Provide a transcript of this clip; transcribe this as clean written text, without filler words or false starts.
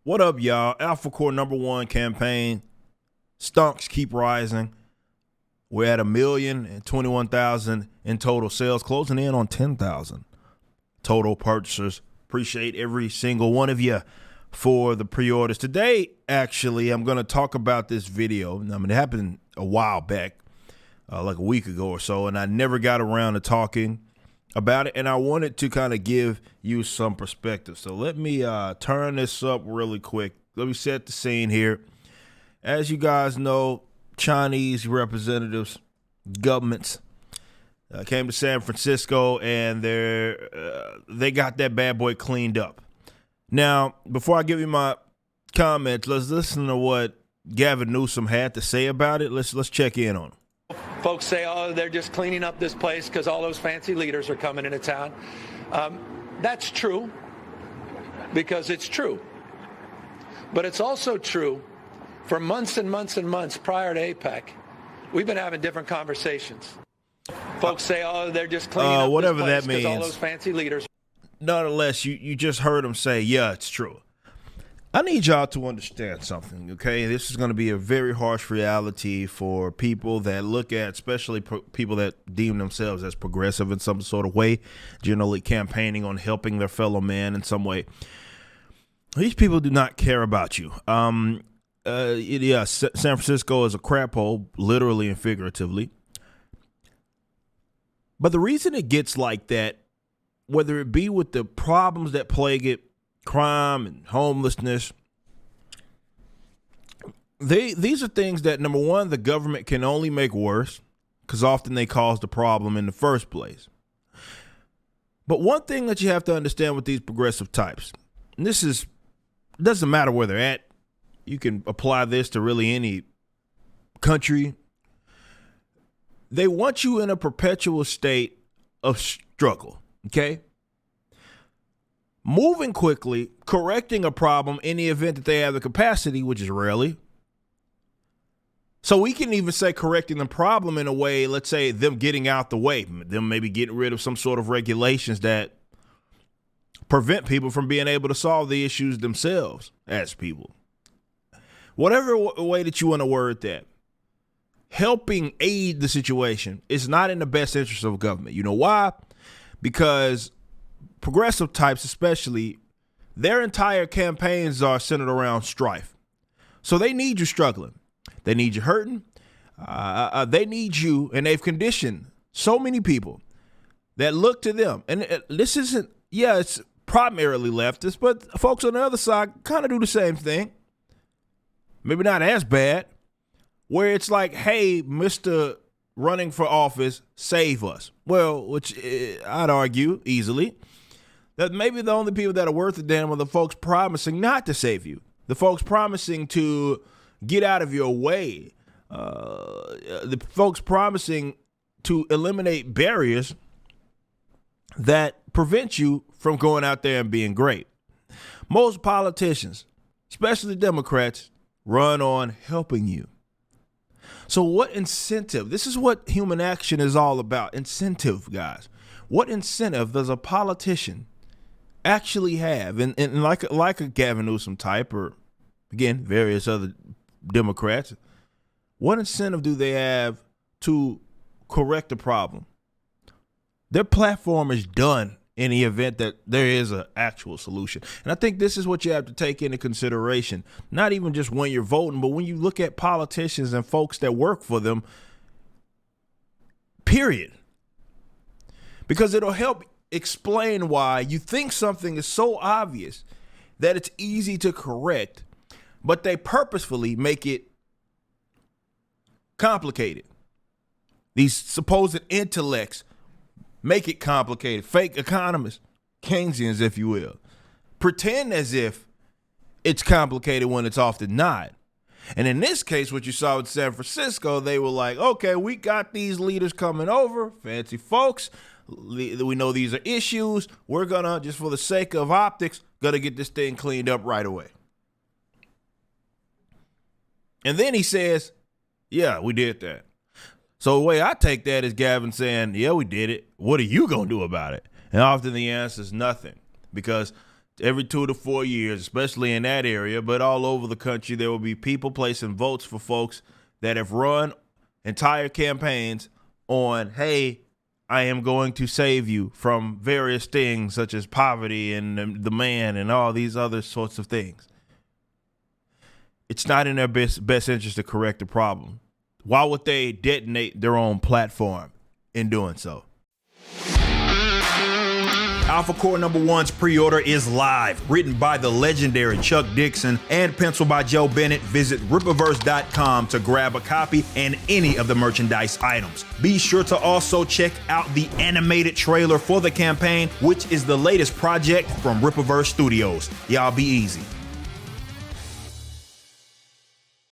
What up, y'all? Alpha Core #1 campaign. Stonks keep rising. We're at 1,021,000 in total sales, closing in on 10,000 total purchasers. Appreciate every single one of you for the pre-orders. Today, actually, I'm going to talk about this video. I mean, it happened a while back, like a week ago or so, and I never got around to talking about it, and I wanted to kind of give you some perspective. So let me turn this up really quick. Let me set the scene here. As you guys know, Chinese representatives, governments came to San Francisco, and they got that bad boy cleaned up. Now, before I give you my comments, let's listen to what Gavin Newsom had to say about it. Let's check in on him. Folks say, oh, they're just cleaning up this place because all those fancy leaders are coming into town. That's true, because it's true. But it's also true for months and months and months prior to APEC, we've been having different conversations. Folks say, oh, they're just cleaning up whatever this place that because all means. those fancy leaders. Nonetheless, you just heard him say, yeah, it's true. I need y'all to understand something, okay? This is going to be a very harsh reality for people that look at, especially people that deem themselves as progressive in some sort of way, generally campaigning on helping their fellow man in some way. These people do not care about you. San Francisco is a crap hole, literally and figuratively. But the reason it gets like that, whether it be with the problems that plague it, crime and homelessness, these are things that, number one, the government can only make worse because often they cause the problem in the first place. But one thing that you have to understand with these progressive types, and doesn't matter where they're at, you can apply this to really any country. They want you in a perpetual state of struggle, okay? Moving quickly, correcting a problem in the event that they have the capacity, which is rarely. So we can even say correcting the problem in a way, let's say them getting out the way, them maybe getting rid of some sort of regulations that prevent people from being able to solve the issues themselves as people. Whatever way that you want to word that, helping aid the situation is not in the best interest of government. You know why? Because progressive types especially, their entire campaigns are centered around strife. So they need you struggling. They need you hurting. They need you, and they've conditioned so many people that look to them. And this isn't, it's primarily leftist, but folks on the other side kind of do the same thing. Maybe not as bad, where it's like, hey, Mr. Running for office, save us. Well, which I'd argue easily that maybe the only people that are worth a damn are the folks promising not to save you, the folks promising to get out of your way, the folks promising to eliminate barriers that prevent you from going out there and being great. Most politicians, especially Democrats, run on helping you. So what incentive? This is what human action is all about. Incentive, guys. What incentive does a politician actually have? And like a Gavin Newsom type, or again, various other Democrats, what incentive do they have to correct the problem? Their platform is done in the event that there is an actual solution. And I think this is what you have to take into consideration, not even just when you're voting, but when you look at politicians and folks that work for them, period. Because it'll help explain why you think something is so obvious that it's easy to correct, but they purposefully make it complicated. These supposed intellects make it complicated. Fake economists, Keynesians, if you will, pretend as if it's complicated when it's often not. And in this case, what you saw in San Francisco, they were like, okay, we got these leaders coming over, fancy folks. We know these are issues. We're going to, just for the sake of optics, going to get this thing cleaned up right away. And then he says, yeah, we did that. So the way I take that is Gavin saying, yeah, we did it. What are you going to do about it? And often the answer is nothing, because every 2 to 4 years, especially in that area, but all over the country, there will be people placing votes for folks that have run entire campaigns on, hey, I am going to save you from various things such as poverty and the man and all these other sorts of things. It's not in their best interest to correct the problem. Why would they detonate their own platform in doing so? Alpha Core #1's pre-order is live. Written by the legendary Chuck Dixon and penciled by Joe Bennett. Visit Rippaverse.com to grab a copy and any of the merchandise items. Be sure to also check out the animated trailer for the campaign, which is the latest project from Rippaverse Studios. Y'all be easy.